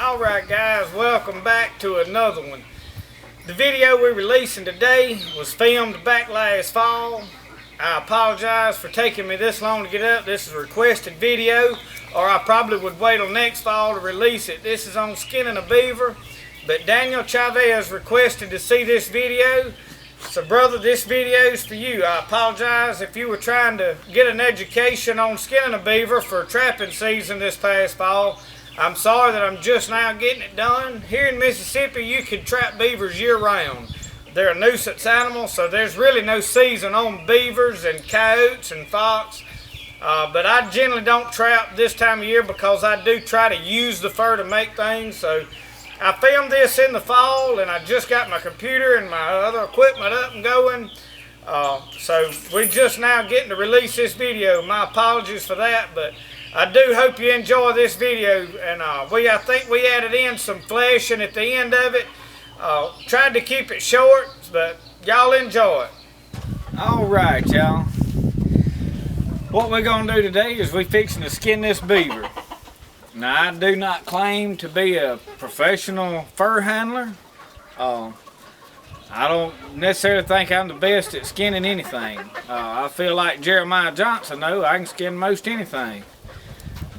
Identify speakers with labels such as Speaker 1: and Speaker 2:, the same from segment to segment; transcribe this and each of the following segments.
Speaker 1: Alright guys, welcome back to another one. The video we're releasing today was filmed back last fall. I apologize for taking me this long to get up. This is a requested video, or I probably would wait till next fall to release it. This is on skinning a beaver, but Daniel Chavez requested to see this video. So brother, this video is for you. I apologize if you were trying to get an education on skinning a beaver for trapping season this past fall. I'm sorry that I'm just now getting it done. Here in Mississippi, you can trap beavers year-round. They're a nuisance animal, so there's really no season on beavers and coyotes and fox. But I generally don't trap this time of year because I do try to use the fur to make things. So I filmed this in the fall, and I just got my computer and my other equipment up and going. So we're just now getting to release this video. My apologies for that, but I do hope you enjoy this video. And I think we added in some fleshing at the end of it. Tried to keep it short, but y'all enjoy it. Alright y'all, what we're going to do today is we're fixing to skin this beaver. Now I do not claim to be a professional fur handler. I don't necessarily think I'm the best at skinning anything. I feel like Jeremiah Johnson though, I can skin most anything.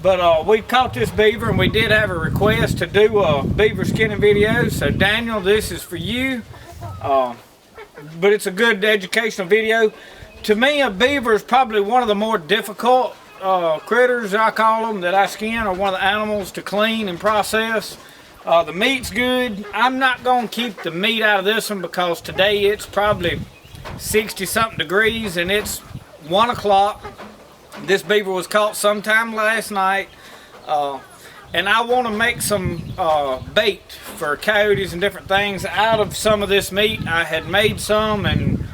Speaker 1: But we caught this beaver, and we did have a request to do a beaver skinning video. So Daniel, this is for you. But it's a good educational video. To me, a beaver is probably one of the more difficult critters, I call them, that I skin, or one of the animals to clean and process. The meat's good. I'm not going to keep the meat out of this one because today it's probably 60-something degrees and it's 1 o'clock. This beaver was caught sometime last night, and I want to make some bait for coyotes and different things out of some of this meat. I had made some, and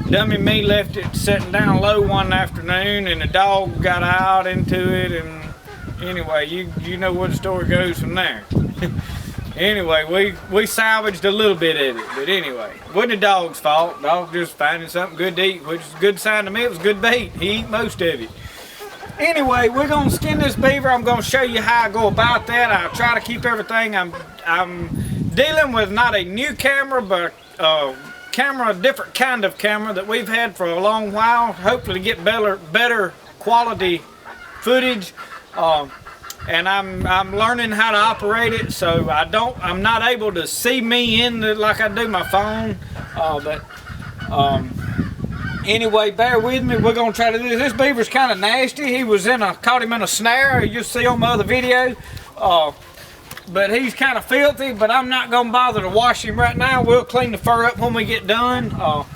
Speaker 1: dummy me left it sitting down low one afternoon, and the dog got out into it, and anyway, you know where the story goes from there. Anyway, we salvaged a little bit of it, but anyway, it wasn't the dog's fault. Dog just finding something good to eat, which is a good sign to me. It was good bait. He ate most of it. Anyway, we're gonna skin this beaver. I'm gonna show you how I go about that. I try to keep everything. I'm dealing with not a new camera, but a different kind of camera that we've had for a long while. Hopefully, get better quality footage. And I'm learning how to operate it, so I'm not able to see me in the, like I do my phone. Anyway, bear with me. We're gonna try to do this. This beaver's kind of nasty. He was caught him in a snare. You'll see on my other video. But he's kind of filthy, but I'm not gonna bother to wash him right now. We'll clean the fur up when we get done.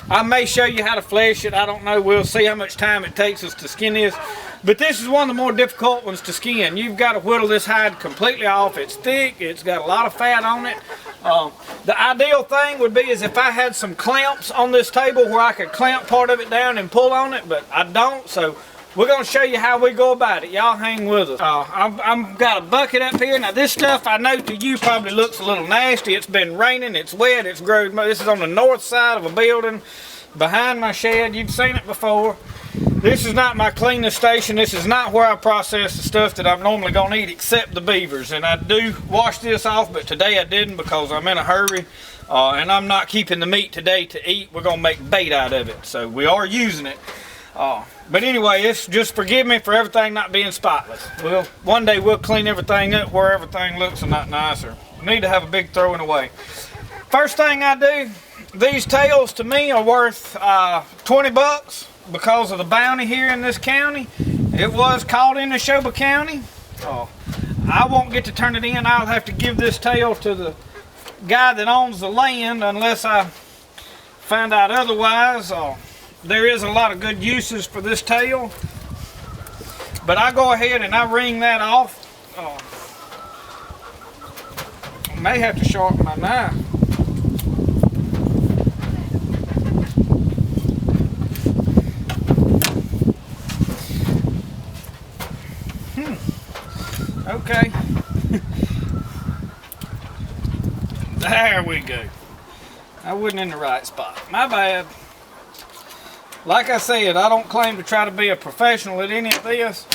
Speaker 1: I may show you how to flesh it. I don't know. We'll see how much time it takes us to skin this. But this is one of the more difficult ones to skin. You've got to whittle this hide completely off. It's thick. It's got a lot of fat on it. The ideal thing would be is if I had some clamps on this table where I could clamp part of it down and pull on it, but I don't. So we're going to show you how we go about it. Y'all hang with us. I've got a bucket up here. Now this stuff I know to you probably looks a little nasty. It's been raining. It's wet. It's grown. This is on the north side of a building behind my shed. You've seen it before. This is not my cleaning station. This is not where I process the stuff that I'm normally going to eat except the beavers. And I do wash this off, but today I didn't because I'm in a hurry. And I'm not keeping the meat today to eat. We're going to make bait out of it. So we are using it. But anyway, it's just forgive me for everything not being spotless. One day we'll clean everything up where everything looks a lot nicer. We need to have a big throwing away. First thing I do, these tails to me are worth 20 bucks. Because of the bounty here in this county. It was caught in Neshoba County. I won't get to turn it in. I'll have to give this tail to the guy that owns the land unless I find out otherwise. There is a lot of good uses for this tail. But I go ahead and I wring that off. I may have to sharpen my knife. Okay. There we go. I wasn't in the right spot. My bad. Like I said, I don't claim to try to be a professional at any of this.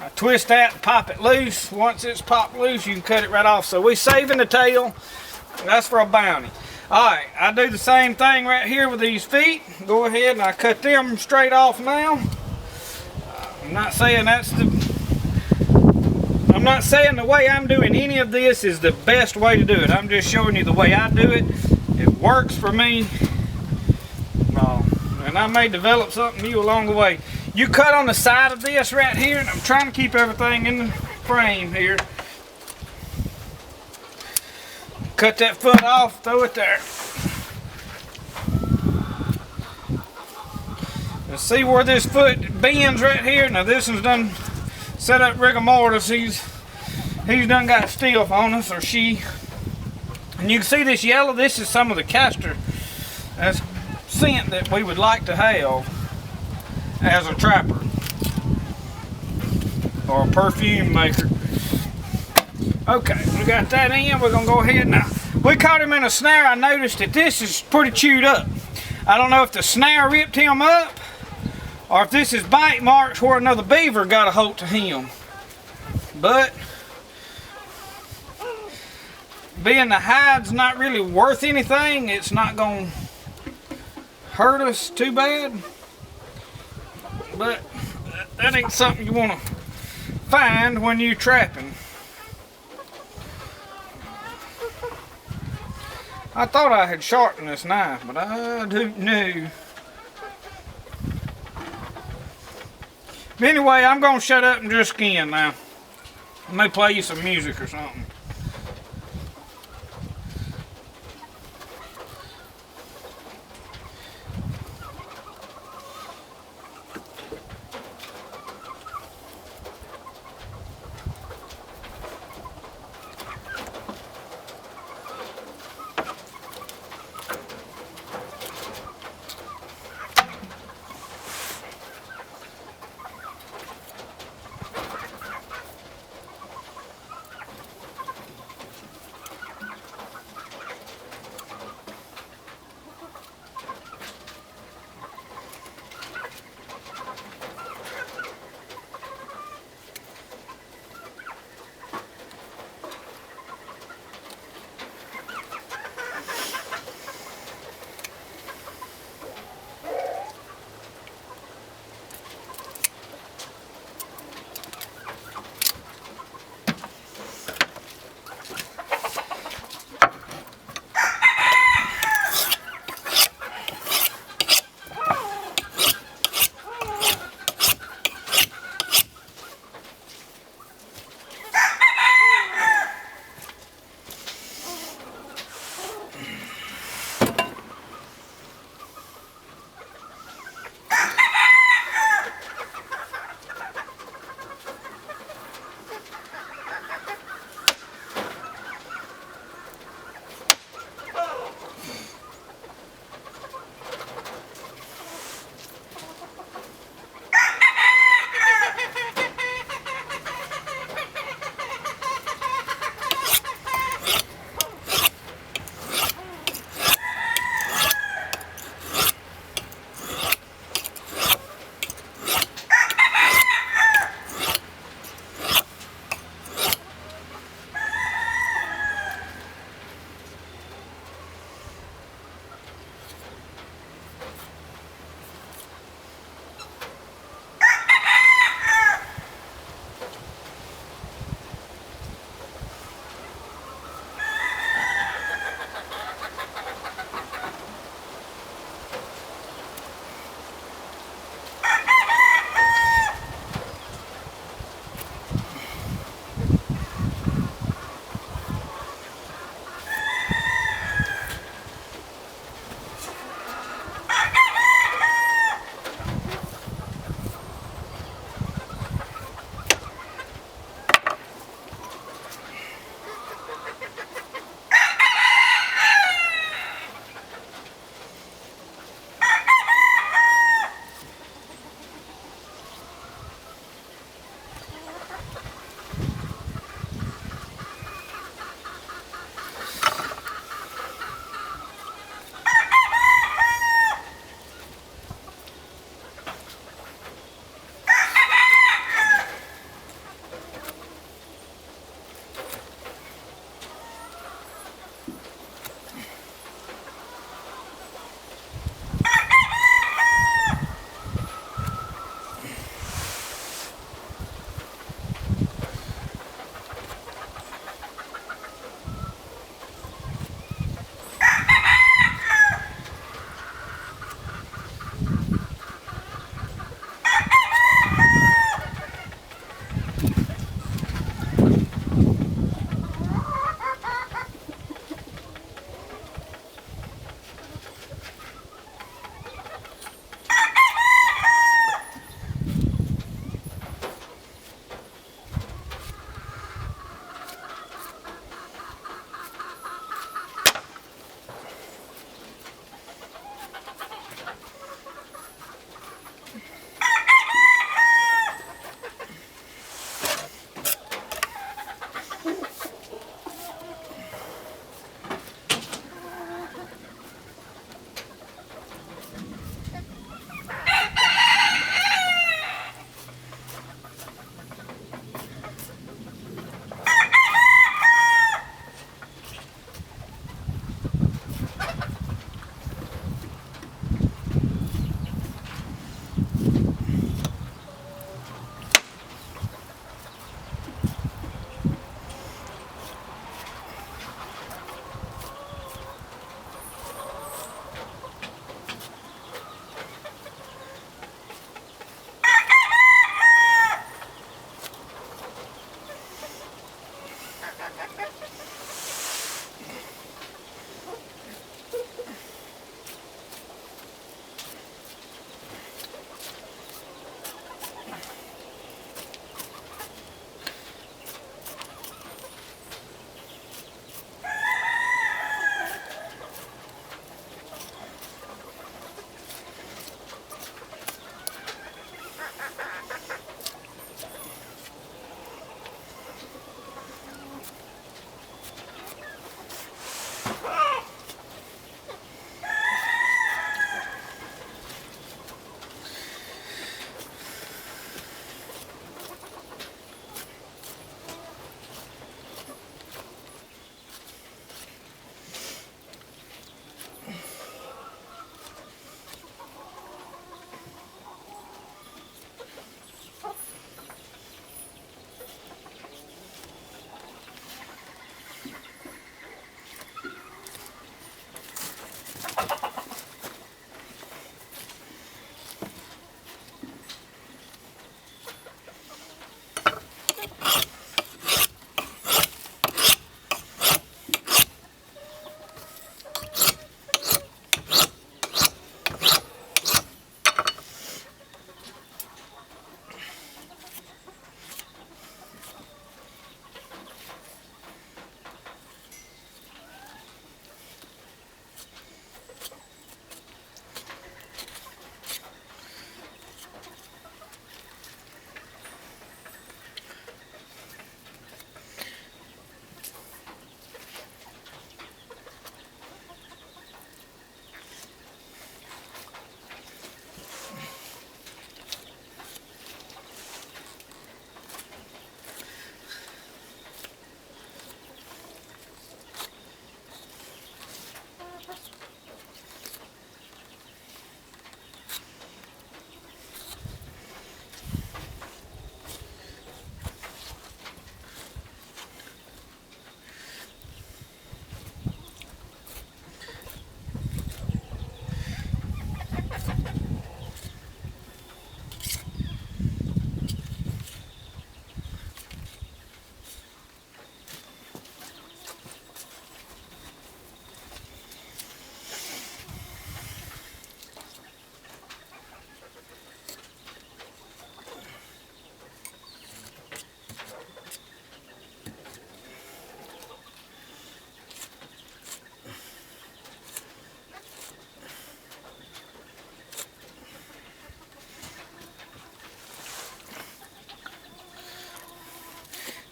Speaker 1: twist that and pop it loose. Once it's popped loose, you can cut it right off. So we saving the tail. That's for a bounty. Alright, I do the same thing right here with these feet. Go ahead and I cut them straight off now. I'm not saying the way I'm doing any of this is the best way to do it. I'm just showing you the way I do it. It works for me. And I may develop something new along the way. You cut on the side of this right here, and I'm trying to keep everything in the frame here. Cut that foot off, throw it there. And see where this foot bends right here? Now this one's done set up rigor mortis. He's done got stiff on us, or she. And you can see this yellow, this is some of the castor scent that we would like to have as a trapper or a perfume maker. Okay, we got that in. We're gonna go ahead now. We caught him in a snare. I noticed that this is pretty chewed up. I don't know if the snare ripped him up or if this is bite marks where another beaver got a hold to him. But being the hide's not really worth anything, it's not gonna hurt us too bad. But that ain't something you want to find when you're trapping. I thought I had sharpened this knife, but I don't know. But anyway, I'm going to shut up and just skin now. I may play you some music or something.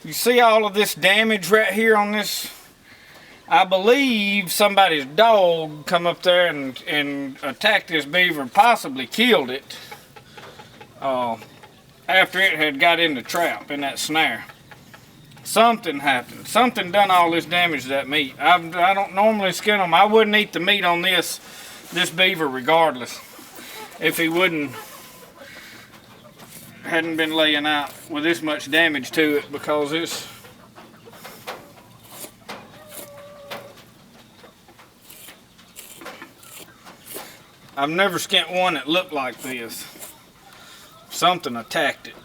Speaker 1: You see all of this damage right here on this? I believe somebody's dog come up there and attacked this beaver, possibly killed it after it had got in the trap, in that snare. Something happened. Something done all this damage to that meat. I don't normally skin them. I wouldn't eat the meat on this beaver regardless if he hadn't been laying out with this much damage to it, because I've never skinned one that looked like this. Something attacked it.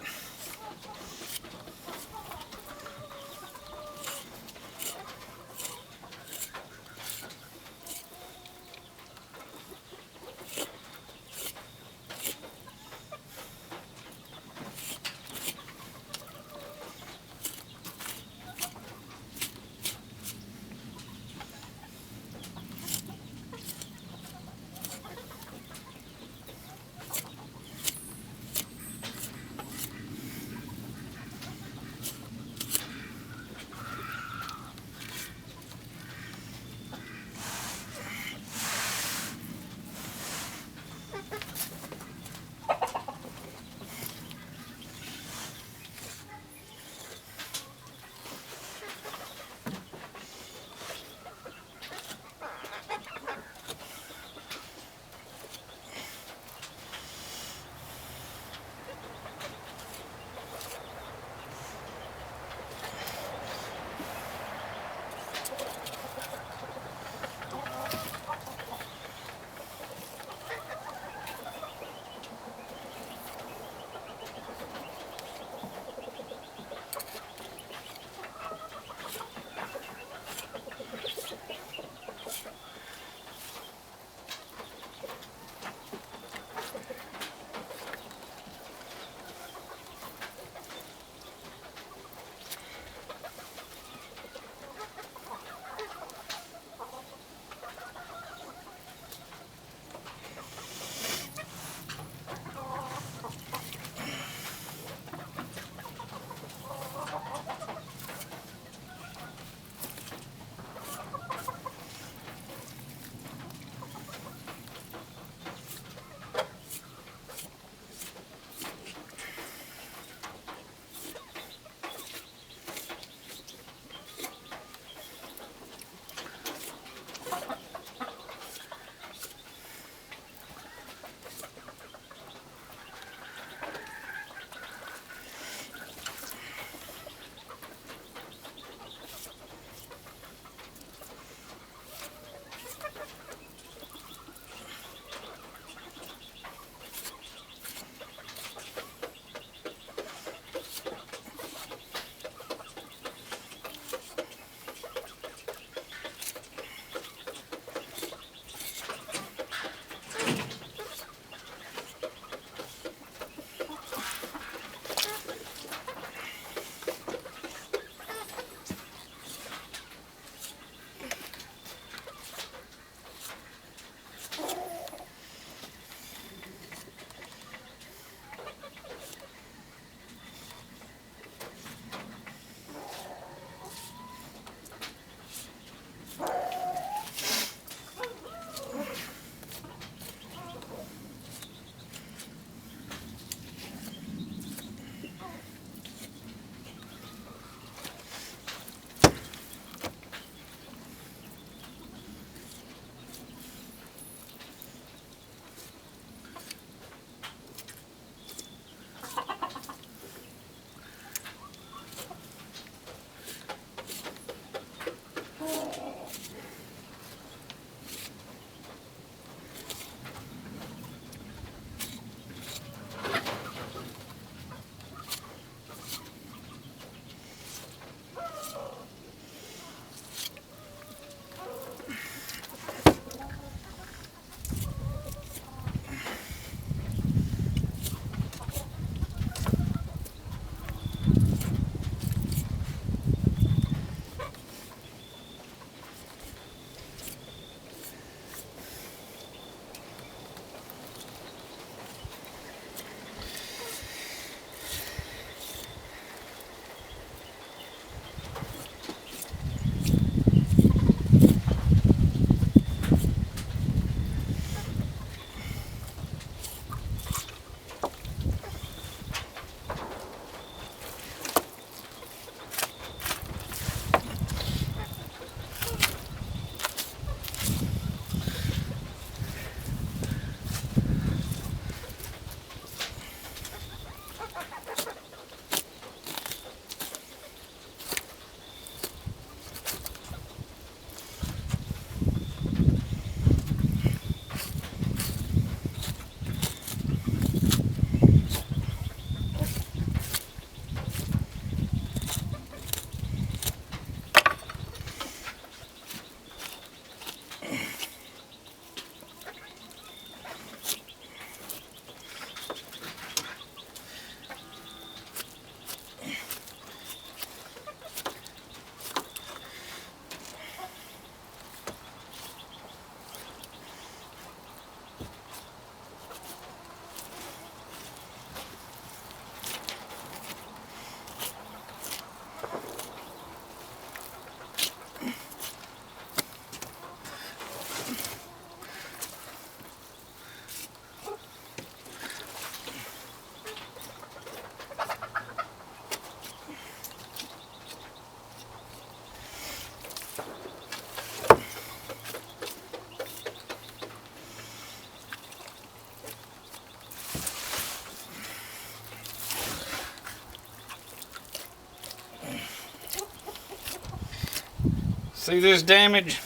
Speaker 1: See this damage?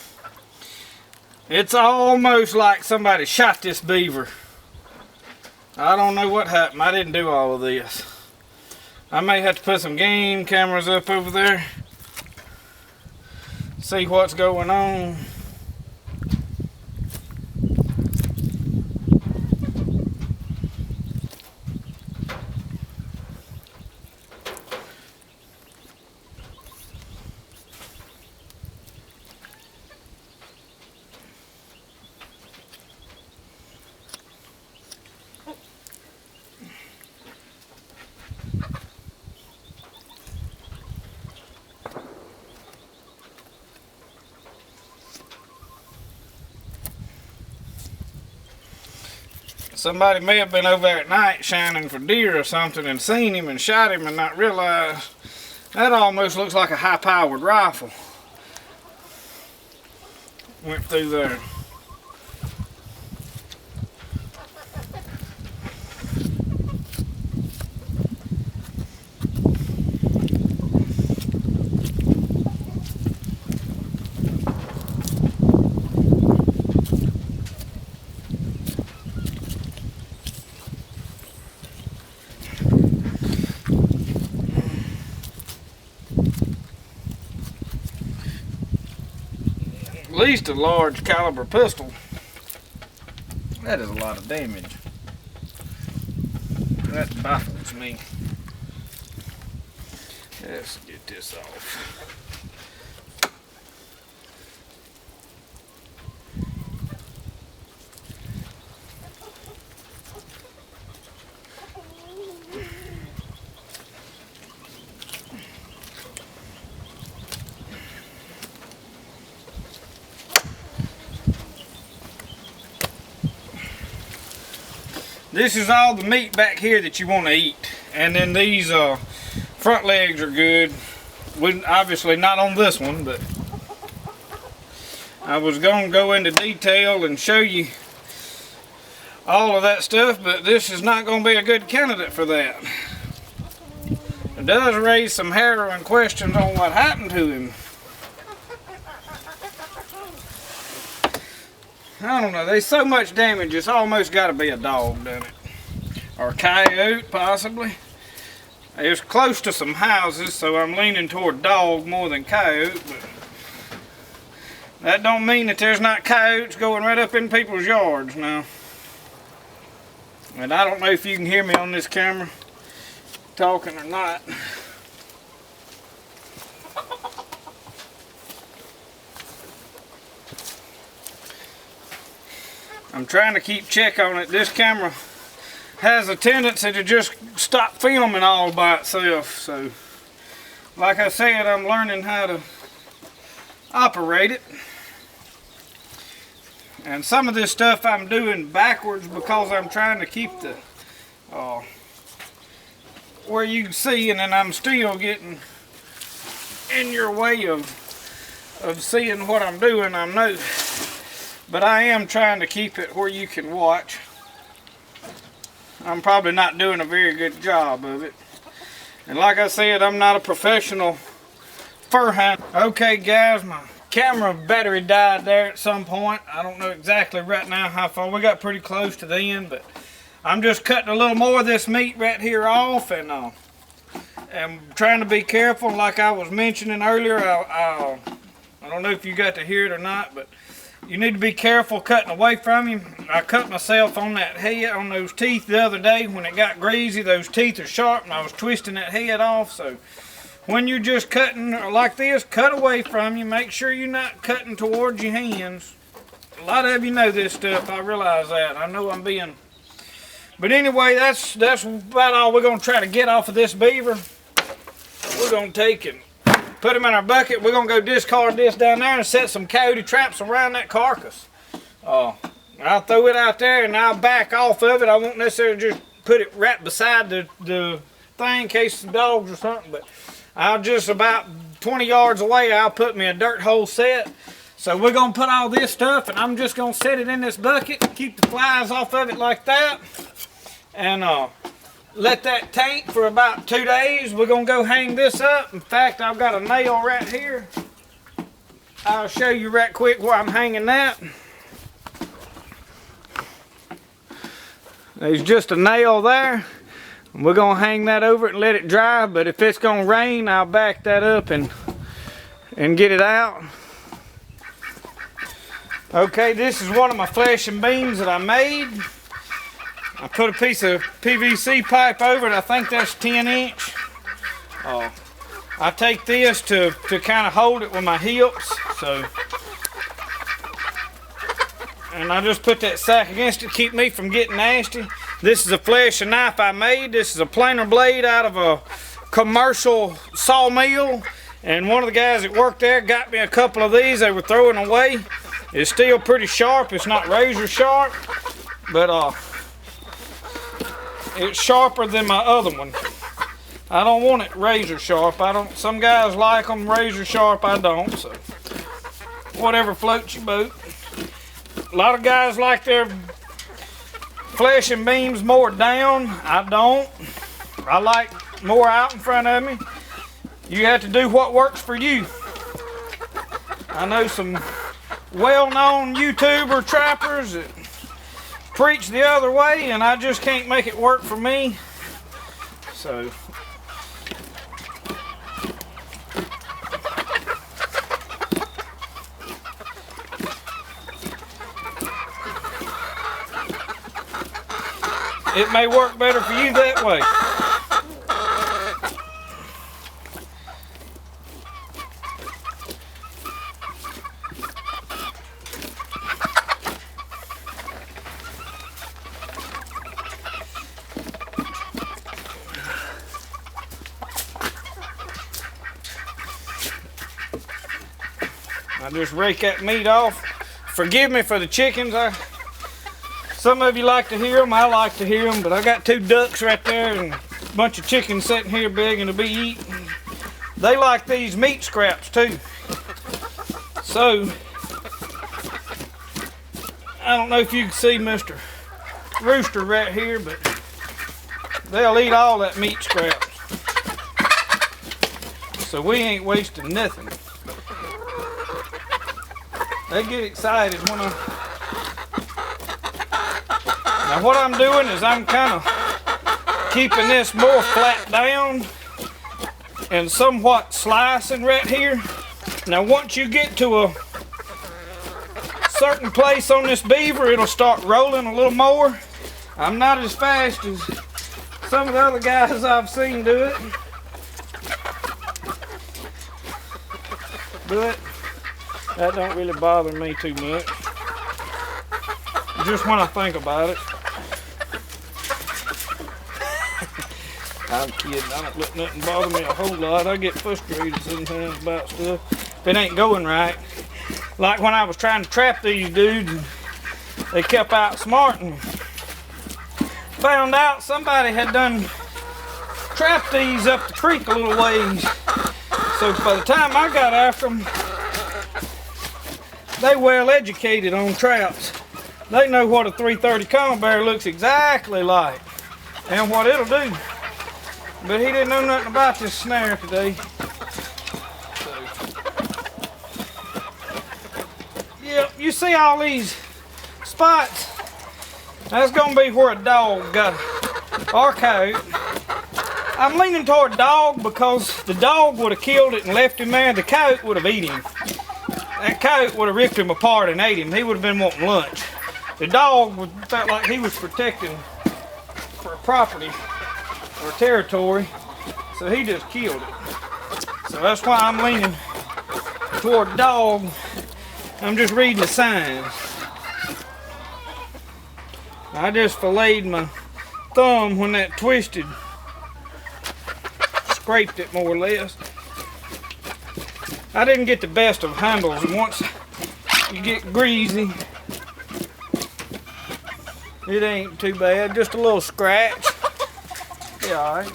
Speaker 1: It's almost like somebody shot this beaver. I don't know what happened. I didn't do all of this. I may have to put some game cameras up over there. See what's going on. Somebody may have been over there at night shining for deer or something and seen him and shot him and not realized. That almost looks like a high-powered rifle. Went through there. At least a large caliber pistol. That is a lot of damage. That baffles me. Let's get this off. This is all the meat back here that you want to eat. And then these front legs are good. Obviously not on this one, but I was going to go into detail and show you all of that stuff, but this is not going to be a good candidate for that. It does raise some harrowing questions on what happened to him. I don't know, there's so much damage, it's almost got to be a dog, doesn't it? Or a coyote, possibly. It's close to some houses, so I'm leaning toward dog more than coyote, but that don't mean that there's not coyotes going right up in people's yards now. And I don't know if you can hear me on this camera talking or not. I'm trying to keep check on it. This camera has a tendency to just stop filming all by itself. So, like I said, I'm learning how to operate it. And some of this stuff I'm doing backwards because I'm trying to keep the where you can see, and then I'm still getting in your way of seeing what I'm doing. I'm new. But I am trying to keep it where you can watch. I'm probably not doing a very good job of it. And like I said, I'm not a professional fur hunter. Okay guys, my camera battery died there at some point. I don't know exactly right now how far. We got pretty close to the end, but I'm just cutting a little more of this meat right here off, and I'm trying to be careful. Like I was mentioning earlier, I don't know if you got to hear it or not, but you need to be careful cutting away from him. I cut myself on that head, on those teeth the other day when it got greasy. Those teeth are sharp and I was twisting that head off. So when you're just cutting like this, cut away from you. Make sure you're not cutting towards your hands. A lot of you know this stuff. I realize that. I know I'm being... But anyway, that's about all we're going to try to get off of this beaver. We're going to take and put him in our bucket. We're going to go discard this down there and set some coyote traps around that carcass. I'll throw it out there and I'll back off of it. I won't necessarily just put it right beside the thing in case the dogs or something, but I'll just about 20 yards away, I'll put me a dirt hole set. So we're going to put all this stuff and I'm just going to set it in this bucket, keep the flies off of it like that, and let that tank for about 2 days. We're going to go hang this up. In fact, I've got a nail right here. I'll show you right quick where I'm hanging that. There's just a nail there. We're gonna hang that over it and let it dry, but if it's gonna rain, I'll back that up and get it out. Okay, this is one of my flashing beams that I made. I put a piece of PVC pipe over it. I think that's 10 inch. I take this to kind of hold it with my hips. So, and I just put that sack against it to keep me from getting nasty. This is a flashing knife I made. This is a planer blade out of a commercial sawmill. And one of the guys that worked there got me a couple of these. They were throwing away. It's still pretty sharp. It's not razor sharp, but it's sharper than my other one. I don't want it razor sharp. Some guys like them razor sharp. I don't. So whatever floats your boat. A lot of guys like their flashing beams more down. I don't. I like more out in front of me. You have to do what works for you. I know some well-known YouTuber trappers that preach the other way, and I just can't make it work for me. So it may work better for you that way. I just rake that meat off. Forgive me for the chickens. Some of you like to hear them. I like to hear them, but I got 2 ducks right there and a bunch of chickens sitting here begging to be eaten. They like these meat scraps too. So, I don't know if you can see Mr. Rooster right here, but they'll eat all that meat scraps. So we ain't wasting nothing. They get excited when now what I'm doing is I'm kind of keeping this more flat down and somewhat slicing right here. Now once you get to a certain place on this beaver, it'll start rolling a little more. I'm not as fast as some of the other guys I've seen do it, but that don't really bother me too much. Just when I think about it. I'm kidding. I don't let nothing bother me a whole lot. I get frustrated sometimes about stuff if it ain't going right. Like when I was trying to trap these dudes, and they kept outsmarting me. Found out somebody had done trapped these up the creek a little ways. So by the time I got after them, they well educated on traps. They know what a 330 comb bear looks exactly like and what it'll do. But he didn't know nothing about this snare today. So, yeah, you see all these spots? That's gonna be where a dog got our coat. I'm leaning toward dog because the dog would have killed it and left him there. The coat would have eaten him. That coat would have ripped him apart and ate him. He would have been wanting lunch. The dog felt like he was protecting for property or territory, so he just killed it. So that's why I'm leaning toward dog. I'm just reading the signs. I just filleted my thumb when that twisted. Scraped it more or less. I didn't get the best of handles, and once you get greasy, it ain't too bad. Just a little scratch. Yeah, alright.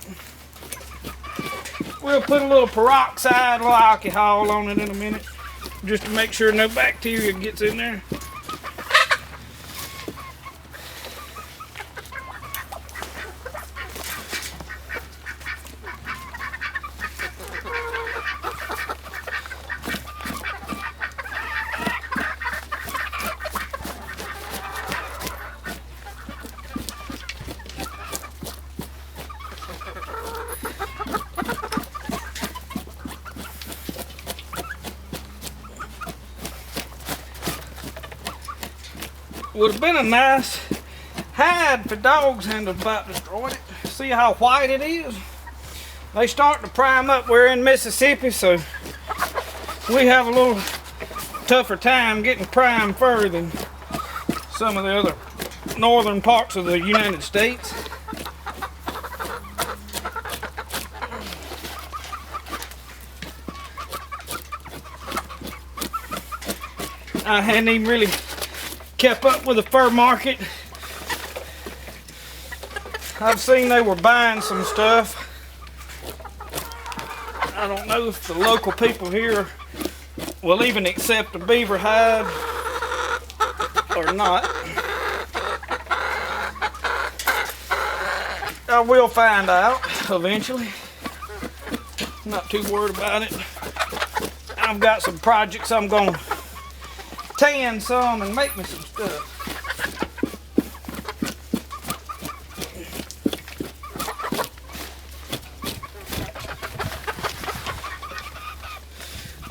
Speaker 1: We'll put a little peroxide, a little alcohol on it in a minute, just to make sure no bacteria gets in there. Would have been a nice hide if the dogs hadn't about destroyed it. See how white it is? They start to prime up. We're in Mississippi, so we have a little tougher time getting prime fur than some of the other northern parts of the United States. I hadn't even really kept up with the fur market. I've seen they were buying some stuff. I don't know if the local people here will even accept a beaver hide or not. I will find out eventually. I'm not too worried about it. I've got some projects I'm going to tan some and make me some stuff.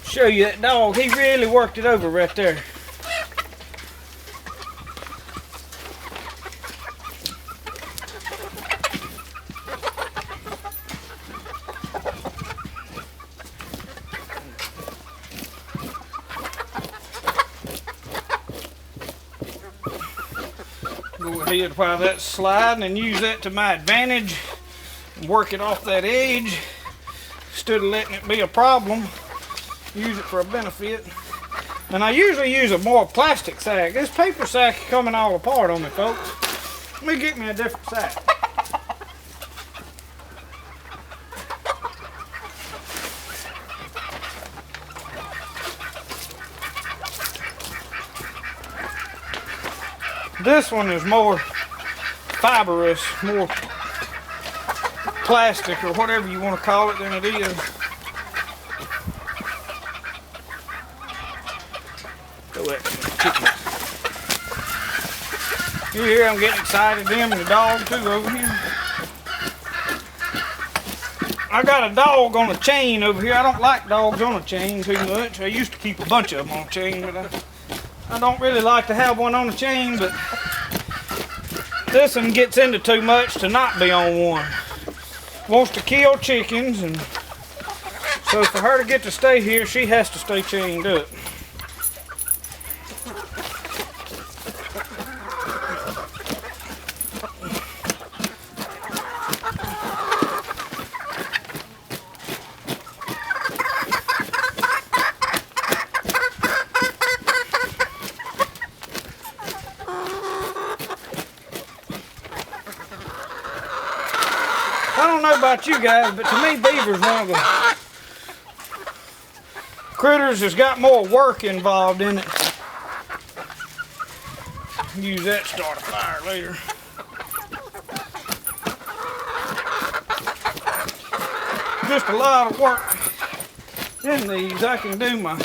Speaker 1: Show you that dog. He really worked it over right there. Go ahead while that's sliding and use that to my advantage and work it off that edge instead of letting it be a problem. Use it for a benefit. And I usually use a more plastic sack. This paper sack is coming all apart on me, folks. Let me get me a different sack. This one is more fibrous, more plastic or whatever you want to call it than it is. You hear I'm getting excited, them and the dog too over here. I got a dog on a chain over here. I don't like dogs on a chain too much. I used to keep a bunch of them on a chain, but I don't really like to have one on a chain, but this one gets into too much to not be on one. Wants to kill chickens, and so for her to get to stay here, she has to stay chained up. I don't know about you guys, but to me, beaver's one of the critters that's got more work involved in it. Use that to start a fire later. Just a lot of work in these. I can do my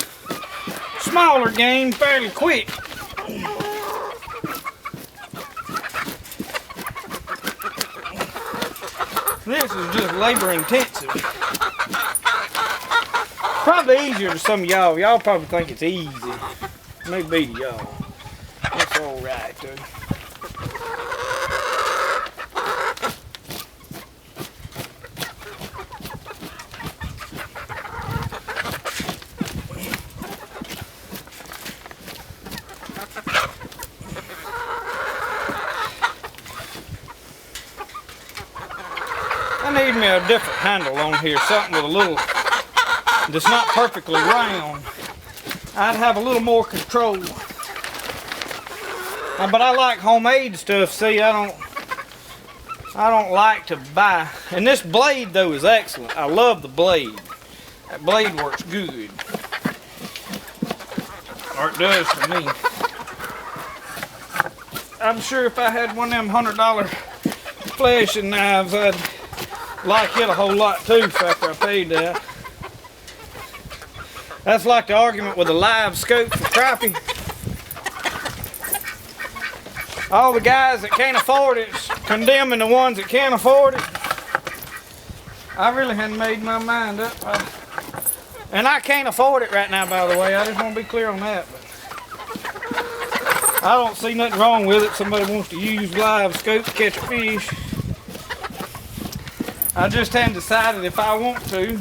Speaker 1: smaller game fairly quick. This is just labor intensive. Probably easier to some of y'all. Y'all probably think it's easy. Maybe to y'all. It's alright though. I need me a different handle on here, something with a little, that's not perfectly round. I'd have a little more control. But I like homemade stuff, see, I don't like to buy. And this blade though is excellent. I love the blade. That blade works good. Or it does for me. I'm sure if I had one of them $100 flashing knives, I'd like it a whole lot too after I paid that. That's like the argument with a live scope for crappie. All the guys that can't afford it condemning the ones that can't afford it. I really hadn't made my mind up. And I can't afford it right now, by the way. I just want to be clear on that. But I don't see nothing wrong with it. Somebody wants to use live scope to catch a fish. I just haven't decided if I want to.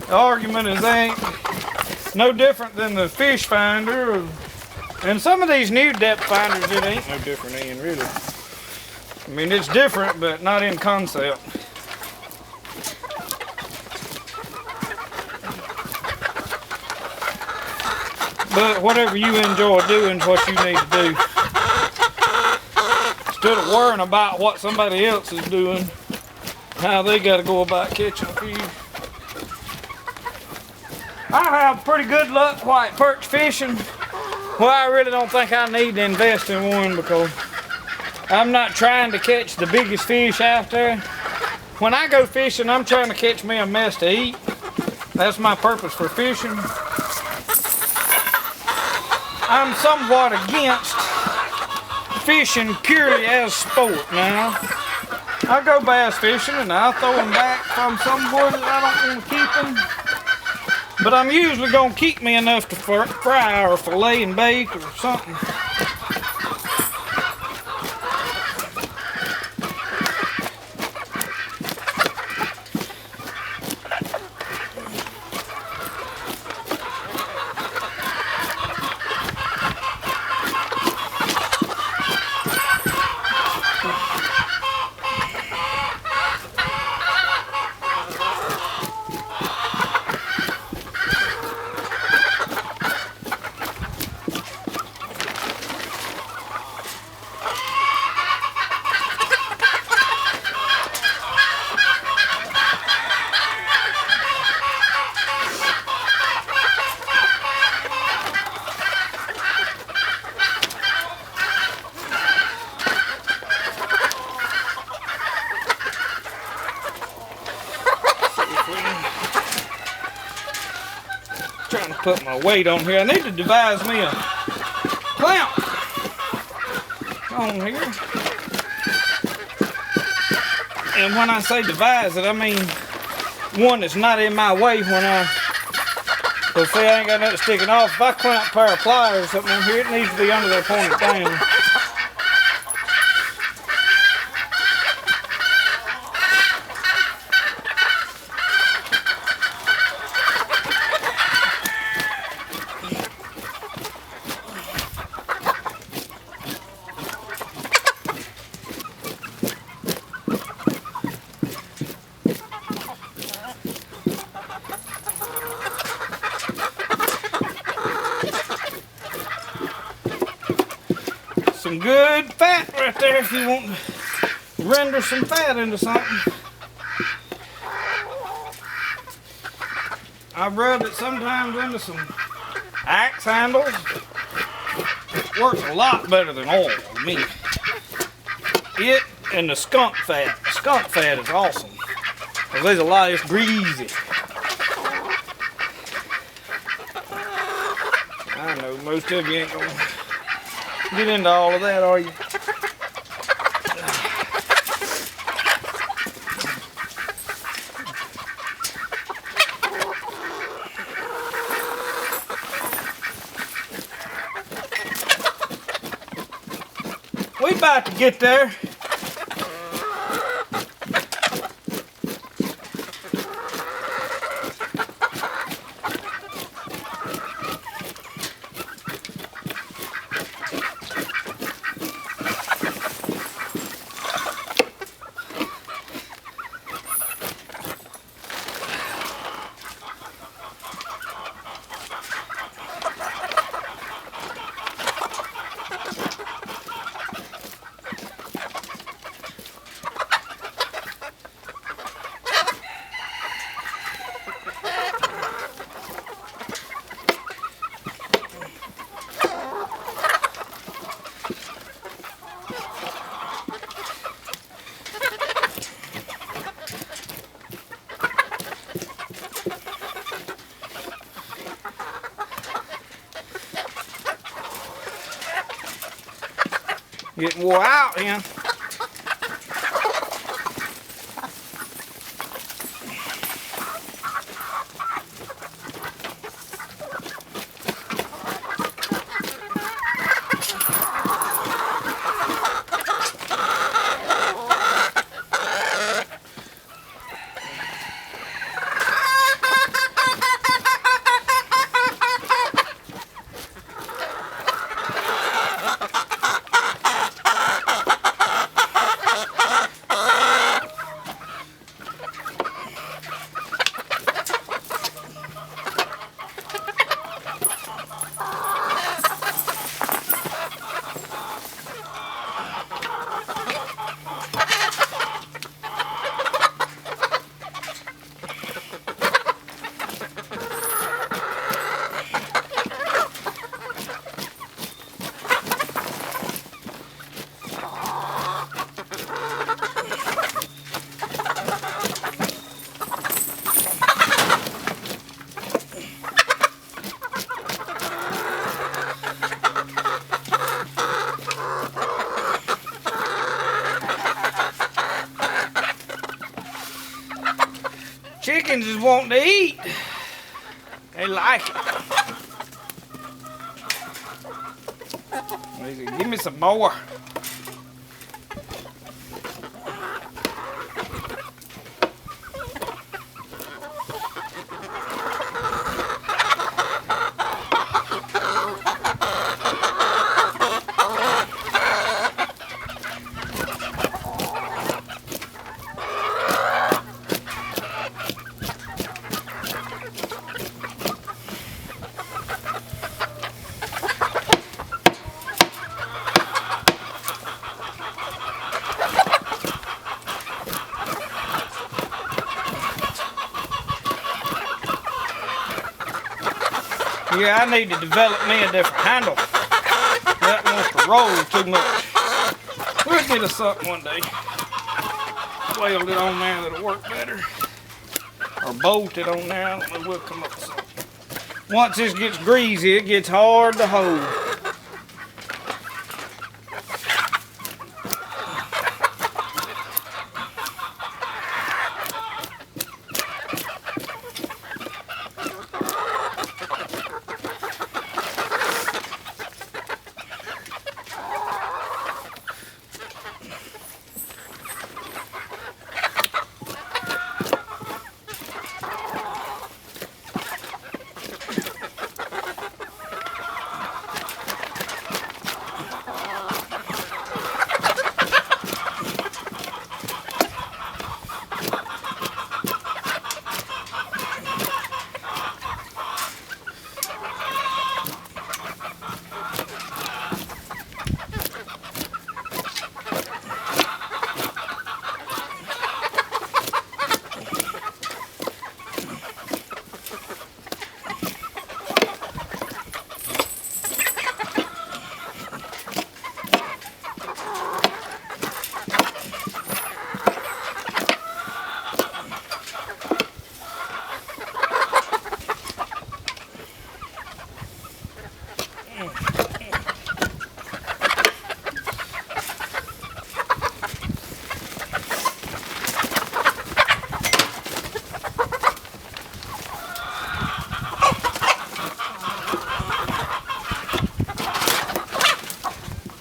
Speaker 1: The argument is they ain't no different than the fish finder. And some of these new depth finders, it ain't no different in, really. I mean, it's different, but not in concept. But whatever you enjoy doing is what you need to do. Instead of worrying about what somebody else is doing, how they got to go about catching a fish. I have pretty good luck white perch fishing. Well, I really don't think I need to invest in one because I'm not trying to catch the biggest fish out there. When I go fishing, I'm trying to catch me a mess to eat. That's my purpose for fishing. I'm somewhat against fishing purely as sport now. I go bass fishing and I'll throw them back from somewhere that I don't want to keep them. But I'm usually going to keep me enough to fry or fillet and bake or something. Trying to put my weight on here. I need to devise me a clamp on here. And when I say devise it, I mean one that's not in my way when so say I ain't got nothing sticking off. If I clamp a pair of pliers or something on here, it needs to be under there pointed down. Some good fat right there if you want to render some fat into something. I've rubbed it sometimes into some axe handles. Works a lot better than oil to me. It and the skunk fat. The skunk fat is awesome. Because there's a lot, it's greasy. I know most of you ain't gonna get into all of that, are you? We about to get there. Getting wore out, man. chickens is wanting to eat. They like it. Give me some more. Yeah, I need to develop me a different handle. That wants to roll too much. We'll get us something one day. Weld it on there that'll work better. Or bolt it on there. I don't know, we'll come up with something. Once this gets greasy, it gets hard to hold.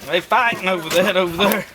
Speaker 1: They fighting over that over there.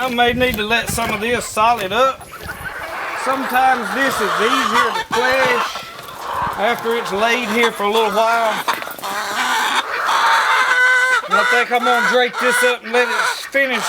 Speaker 1: I may need to let some of this solid up. Sometimes this is easier to flesh after it's laid here for a little while. And I think I'm gonna drake this up and let it finish